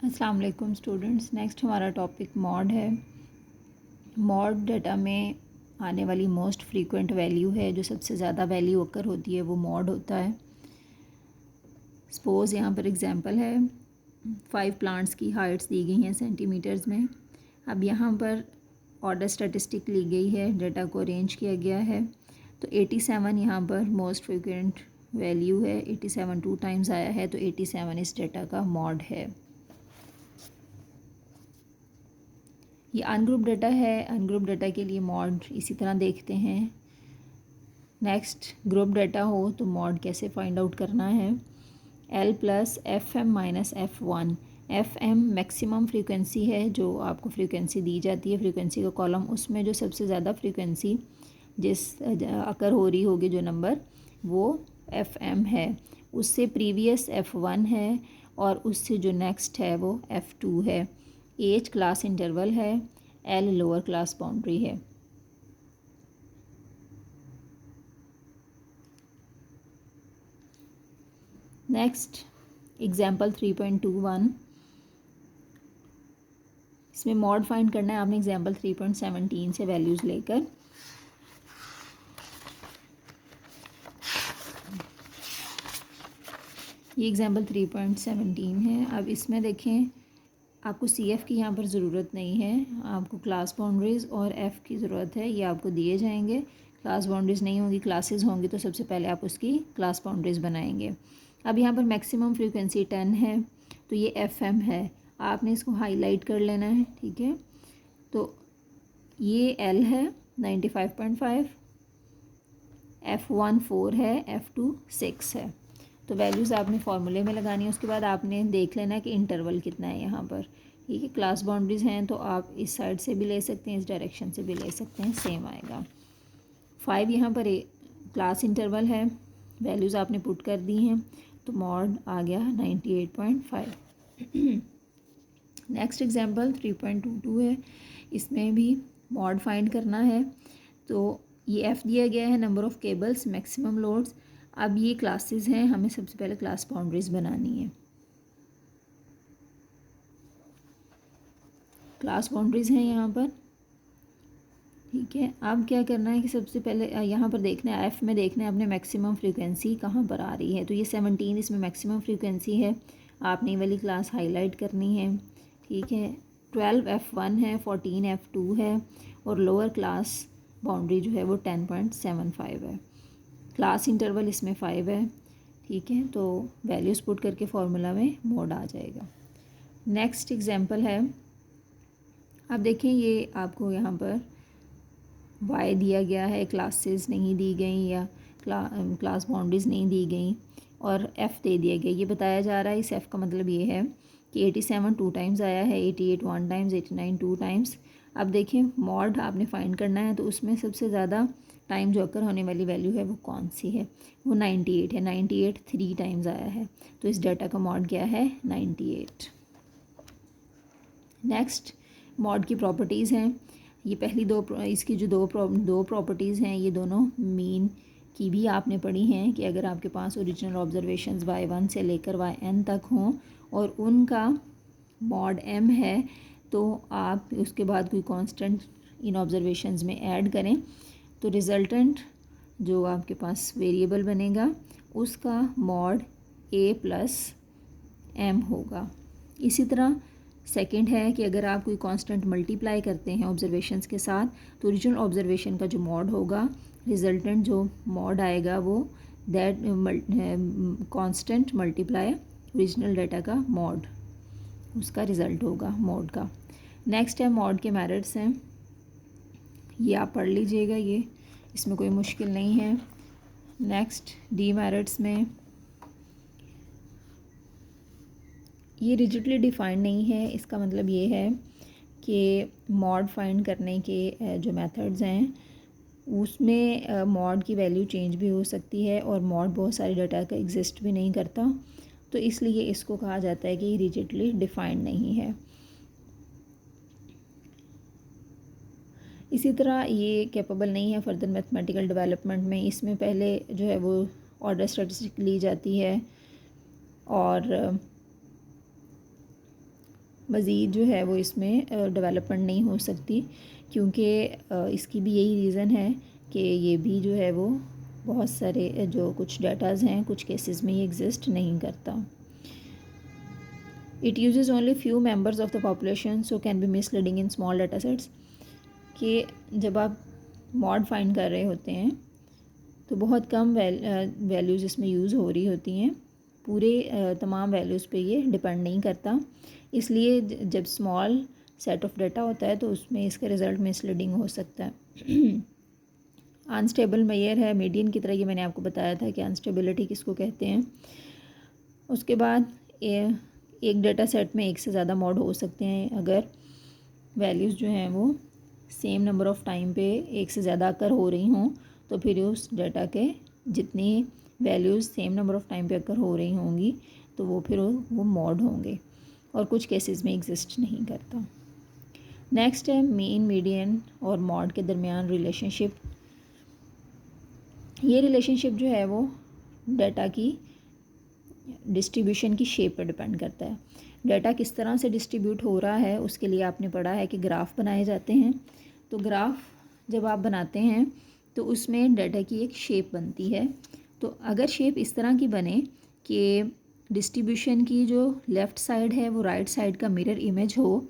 अस्सलाम वालेकुम students. Next हमारा टॉपिक मॉड है। मॉड डाटा में आने वाली मोस्ट फ्रीक्वेंट वैल्यू है, जो सबसे ज़्यादा वैल्यू ओकर होती है वो मॉड होता है। सपोज़ यहाँ पर एग्जांपल है 5 प्लांट्स की हाइट्स दी गई हैं सेंटीमीटर्स में। अब यहाँ पर ऑर्डर स्टैटिस्टिक ली गई है, डाटा को अरेंज किया गया है। तो 87 यहाँ पर मोस्ट फ्रीक्वेंट वैल्यू है। 87 2 टाइम्स आया है, तो 87 इस डाटा का मॉड है। ये अनग्रुप डाटा है। अनग्रुप डाटा के लिए मॉड इसी तरह देखते हैं। नेक्स्ट ग्रुप डाटा हो तो मॉड कैसे फाइंड आउट करना है। L plus F M minus F1। F M maximum frequency है, जो आपको फ्रीक्वेंसी दी जाती है फ्रीक्वेंसी का कॉलम, उसमें जो सबसे ज़्यादा फ्रीक्वेंसी जिस अकर हो रही होगी जो नंबर, वो FM है। उससे प्रीवियस F1 है और उससे जो नेक्स्ट है वो F2 है। एज क्लास इंटरवल है। L लोअर क्लास बाउंड्री है। Next example 3.21। इसमें मॉड फाइंड करना है आपने एग्जाम्पल 3.17 से वैल्यूज़ लेकर। ये एग्जाम्पल 3.17 है। अब इसमें देखें, आपको CF की यहाँ पर ज़रूरत नहीं है, आपको क्लास बाउंड्रीज़ और F की ज़रूरत है। ये आपको दिए जाएंगे। क्लास बाउंड्रीज़ नहीं होंगी, क्लासेस होंगी, तो सबसे पहले आप उसकी क्लास बाउंड्रीज़ बनाएंगे। अब यहाँ पर मैक्सिमम फ्रीक्वेंसी 10 है, तो ये FM है। आपने इसको हाईलाइट कर लेना है, ठीक है। तो ये L है 95.5, F1 4 है, F2 6 है। तो वैल्यूज़ आपने फार्मूले में लगानी है। उसके बाद आपने देख लेना है कि इंटरवल कितना है यहाँ पर, ठीक है। क्लास बाउंड्रीज़ हैं तो आप इस साइड से भी ले सकते हैं, इस डायरेक्शन से भी ले सकते हैं, सेम आएगा। 5 यहाँ पर क्लास इंटरवल है, वैल्यूज़ आपने पुट कर दी हैं, तो मॉड आ गया 98.5। नेक्स्ट एग्जांपल 3.22 है। इसमें भी मॉड फाइंड करना है। तो ये F दिया गया है, number of cables, maximum loads. अब ये क्लासेस हैं, हमें सबसे पहले क्लास बाउंड्रीज बनानी है। क्लास बाउंड्रीज हैं यहाँ पर, ठीक है। अब क्या करना है कि सबसे पहले यहाँ पर देखना है, F में देखना है अपने मैक्सिमम फ्रीक्वेंसी कहाँ पर आ रही है। तो ये 17 इसमें मैक्सिमम फ्रीक्वेंसी है, आपने ये वाली क्लास हाईलाइट करनी है, ठीक है। 12 F1 है, 14 F2 है और लोअर क्लास बाउंड्री जो है वो 10.75 है। क्लास इंटरवल इसमें 5 है, ठीक है। तो वैल्यूज़ पुट करके फार्मूला में मॉड आ जाएगा। नेक्स्ट एग्जांपल है, अब देखें ये आपको यहाँ पर Y दिया गया है, क्लासेस नहीं दी गई या क्लास बाउंड्रीज नहीं दी गई, और F दे दिया गया। ये बताया जा रहा है, इस F का मतलब ये है कि 87 2 टाइम्स आया है, 88 1 टाइम्स, 89 2 टाइम्स। अब देखें मॉड आपने फाइंड करना है, तो उसमें सबसे ज़्यादा टाइम जो अकर होने वाली वैल्यू है वो कौन सी है, वो 98 है। 98 3 टाइम्स आया है, तो इस डाटा का मॉड क्या है 98। नेक्स्ट मॉड की प्रॉपर्टीज़ हैं। ये पहली इसकी जो दो प्रॉपर्टीज़ हैं, ये दोनों मीन की भी आपने पढ़ी हैं कि अगर आपके पास ओरिजिनल ऑब्जर्वेशंस y1 से लेकर yn तक हों और उनका मॉड m है, तो आप उसके बाद कोई कांस्टेंट इन ऑब्जर्वेशंस में ऐड करें, तो रिज़ल्टेंट जो आपके पास वेरिएबल बनेगा उसका मॉड a प्लस m होगा। इसी तरह सेकंड है कि अगर आप कोई कांस्टेंट मल्टीप्लाई करते हैं ऑब्जर्वेशंस के साथ, तो ओरिजिनल ऑब्जर्वेशन का जो मॉड होगा, रिजल्टेंट जो मॉड आएगा वो that constant multiply original data का मॉड, उसका रिज़ल्ट होगा मॉड का। नेक्स्ट है मॉड के मेथड्स हैं, ये आप पढ़ लीजिएगा, ये इसमें कोई मुश्किल नहीं है। नेक्स्ट डीमेरिट्स में ये रिजिडली डिफाइंड नहीं है। इसका मतलब ये है कि मॉड फाइंड करने के जो मेथड्स हैं उसमें मॉड की वैल्यू चेंज भी हो सकती है और मॉड बहुत सारे डाटा का एग्जिस्ट भी नहीं करता, तो इसलिए इसको कहा जाता है कि ये रिजिडली डिफाइंड नहीं है। इसी तरह ये कैपेबल नहीं है फर्दर मैथमेटिकल डेवलपमेंट में। इसमें पहले जो है वो ऑर्डर स्टैटिस्टिक ली जाती है और मज़ीद जो है वो इसमें डेवलपमेंट नहीं हो सकती, क्योंकि इसकी भी यही रीज़न है कि ये भी जो है वो बहुत सारे जो कुछ डाटाज़ हैं कुछ केसेस में ये एग्जिस्ट नहीं करता। It uses only few members of the population so can be misleading in small data sets. कि जब आप मॉड फाइंड कर रहे होते हैं तो बहुत कम वैल्यूज़ इसमें यूज़ हो रही होती हैं, पूरे तमाम वैल्यूज़ पे ये डिपेंड नहीं करता। इसलिए जब स्मॉल सेट ऑफ डाटा होता है तो उसमें इसका रिज़ल्ट मिसलीडिंग हो सकता है। अनस्टेबल मेजर है मीडियन की तरह, ये मैंने आपको बताया था कि अनस्टेबिलिटी किसको कहते हैं। उसके बाद एक डाटा सेट में एक से ज़्यादा मॉड हो सकते हैं अगर वैल्यूज़ जो हैं वो सेम नंबर ऑफ़ टाइम पे एक से ज़्यादा अकर हो रही हों, तो फिर उस डाटा के जितनी values same number of time पे अकर हो रही होंगी तो वो फिर वो मॉड होंगे, और कुछ केसेस में एग्जिस्ट नहीं करता। नेक्स्ट है मीन, मीडियन और मॉड के दरमियान रिलेशनशिप। ये रिलेशनशिप जो है वो डाटा की डिस्ट्रीब्यूशन की शेप पर डिपेंड करता है। डाटा किस तरह से डिस्ट्रीब्यूट हो रहा है उसके लिए आपने पढ़ा है कि ग्राफ बनाए जाते हैं। तो ग्राफ जब आप बनाते हैं तो उसमें डाटा की एक शेप बनती है। तो अगर शेप इस तरह की बने कि डिस्ट्रीब्यूशन की जो लेफ़्ट साइड है वो राइट साइड का मिरर इमेज हो,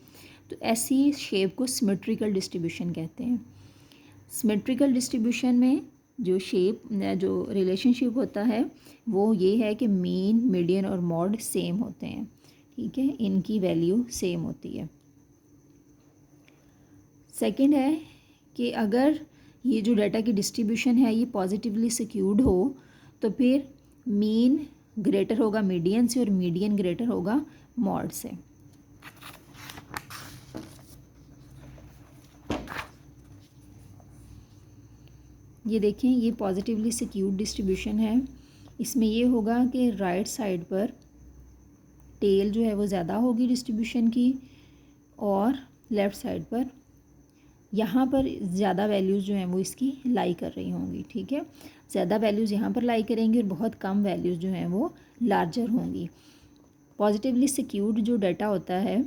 तो ऐसी शेप को सिमेट्रिकल डिस्ट्रीब्यूशन कहते हैं। सिमेट्रिकल डिस्ट्रीब्यूशन में जो रिलेशनशिप होता है वो ये है कि मीन, मीडियन और मॉड सेम होते हैं, ठीक है, इनकी वैल्यू सेम होती है। सेकंड है कि अगर ये जो डाटा की डिस्ट्रीब्यूशन है ये पॉजिटिवली सिक्यूर्ड हो तो फिर मीन ग्रेटर होगा मीडियन से और मीडियन ग्रेटर होगा मॉड से। ये देखें, ये पॉजिटिवली सिक्यूर्ड डिस्ट्रीब्यूशन है। इसमें ये होगा कि राइट साइड पर टेल जो है वो ज़्यादा होगी डिस्ट्रीब्यूशन की, और लेफ़्ट साइड पर यहाँ पर ज़्यादा वैल्यूज़ जो हैं वो इसकी लाई कर रही होंगी, ठीक है। ज़्यादा वैल्यूज़ यहाँ पर लाई करेंगी और बहुत कम वैल्यूज़ जो हैं वो लार्जर होंगी। पॉजिटिवली सिक्यूर्ड जो डाटा होता है,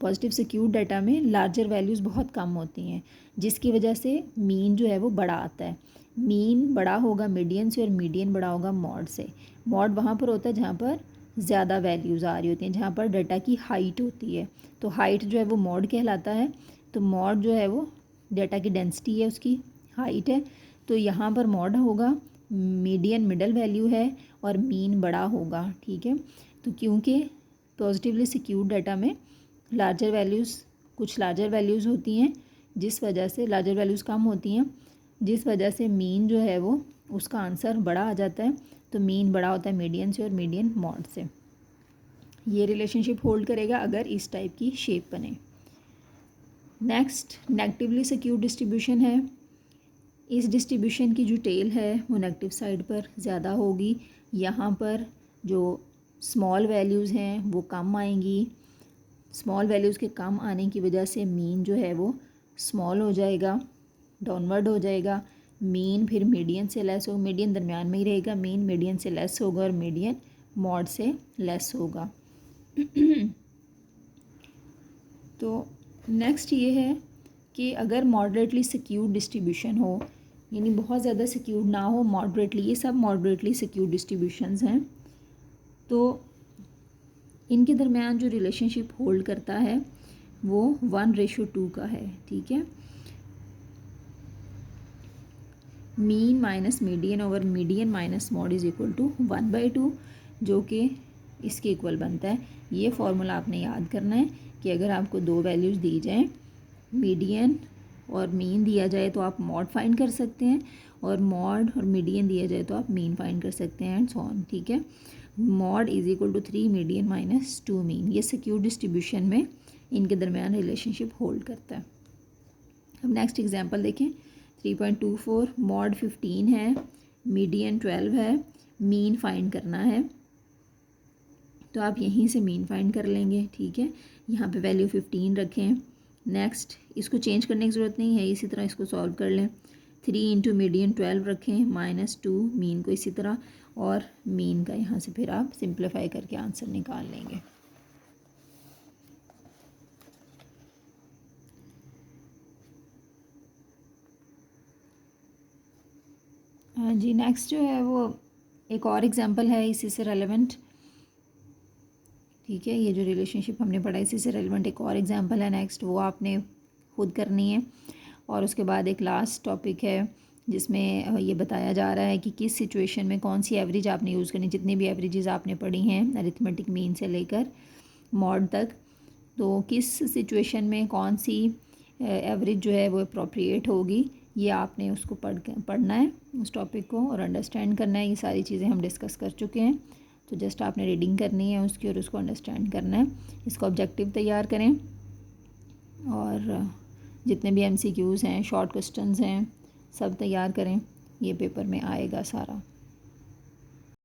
पॉजिटिव सिक्यूर्ड डाटा में लार्जर वैल्यूज़ बहुत कम होती हैं, जिसकी वजह से मीन जो है वो बड़ा आता है। मीन बड़ा होगा मीडियन से और मीडियन बड़ा होगा मॉड से। मॉड वहाँ पर होता है जहाँ पर ज़्यादा वैल्यूज़ आ रही होती हैं, जहाँ पर डाटा की हाइट होती है, तो हाइट जो है वो मॉड कहलाता है। तो मॉड जो है वो डाटा की डेंसिटी है, उसकी हाइट है। तो यहाँ पर मॉड होगा, मीडियन मिडल वैल्यू है और मीन बड़ा होगा, ठीक है। तो क्योंकि पॉजिटिवली सिक्योर्ड डाटा में लार्जर वैल्यूज़, कुछ लार्जर वैल्यूज़ होती हैं, जिस वजह से लार्जर वैल्यूज़ कम होती हैं, जिस वजह से मीन जो है वो उसका आंसर बड़ा आ जाता है। तो मीन बड़ा होता है मीडियन से और मीडियन मॉड से। ये रिलेशनशिप होल्ड करेगा अगर इस टाइप की शेप बने। नेक्स्ट नेगेटिवली सिक्योर्ड डिस्ट्रीब्यूशन है। इस डिस्ट्रीब्यूशन की जो टेल है वो नेगेटिव साइड पर ज़्यादा होगी। यहाँ पर जो स्मॉल वैल्यूज़ हैं वो कम आएंगी। स्मॉल वैल्यूज़ के कम आने की वजह से मीन जो है वो स्मॉल हो जाएगा, डाउनवर्ड हो जाएगा। मीन फिर मीडियन से लेस होगा, मीडियन दरमियान में ही रहेगा, मीन मीडियन से लेस होगा और मीडियन मॉड से लेस होगा। तो नेक्स्ट ये है कि अगर मॉडरेटली सिक्योर्ड डिस्ट्रीब्यूशन हो, यानी बहुत ज़्यादा सिक्योर्ड ना हो, मॉडरेटली, ये सब मॉडरेटली सिक्योर्ड डिस्ट्रीब्यूशंस हैं, तो इनके दरमियान जो रिलेशनशिप होल्ड करता है वो 1:2 का है, ठीक है। Mean minus median over median minus mode is equal to 1/2, जो कि इसके इक्वल बनता है। ये फार्मूला आपने याद करना है कि अगर आपको दो वैल्यूज़ दी जाएं, मीडियन और मीन दिया जाए तो आप मॉड फाइंड कर सकते हैं, और मॉड और मीडियन दिया जाए तो आप मीन फाइंड कर सकते हैं, एंड सो ऑन, ठीक है। Mode is equal to 3 median minus 2 mean. ये सिक्योर डिस्ट्रीब्यूशन में इनके दरमियान रिलेशनशिप होल्ड करता है। अब नेक्स्ट एग्जांपल देखें। 3.24 मॉड 15 है, मीडियन 12 है, मीन फाइंड करना है। तो आप यहीं से मीन फाइंड कर लेंगे, ठीक है। यहाँ पे वैल्यू 15 रखें। नेक्स्ट, इसको चेंज करने की ज़रूरत नहीं है, इसी तरह इसको सॉल्व कर लें। 3 इंटू मीडियन 12 रखें, -2 मीन को इसी तरह, और मीन का यहाँ से फिर आप सिंप्लीफाई करके आंसर निकाल लेंगे। हाँ जी, नेक्स्ट जो है वो एक और एग्जांपल है इसी से रेलेवेंट। ठीक है, ये जो रिलेशनशिप हमने पढ़ा इसी से रेलेवेंट एक और एग्जांपल है नेक्स्ट, वो आपने खुद करनी है। और उसके बाद एक लास्ट टॉपिक है जिसमें ये बताया जा रहा है कि किस सिचुएशन में कौन सी एवरेज आपने यूज़ करनी, जितनी भी एवरेजेस आपने पढ़ी हैं अरिथमेटिक मीन से लेकर मॉड तक, तो किस सिचुएशन में कौन सी एवरेज जो है वो अप्रोप्रिएट होगी, ये आपने उसको पढ़ना है उस टॉपिक को और अंडरस्टैंड करना है। ये सारी चीज़ें हम डिस्कस कर चुके हैं, तो जस्ट आपने रीडिंग करनी है उसकी और उसको अंडरस्टैंड करना है। इसको ऑब्जेक्टिव तैयार करें और जितने भी MCQs हैं, शॉर्ट क्वेश्चंस हैं, सब तैयार करें, ये पेपर में आएगा सारा।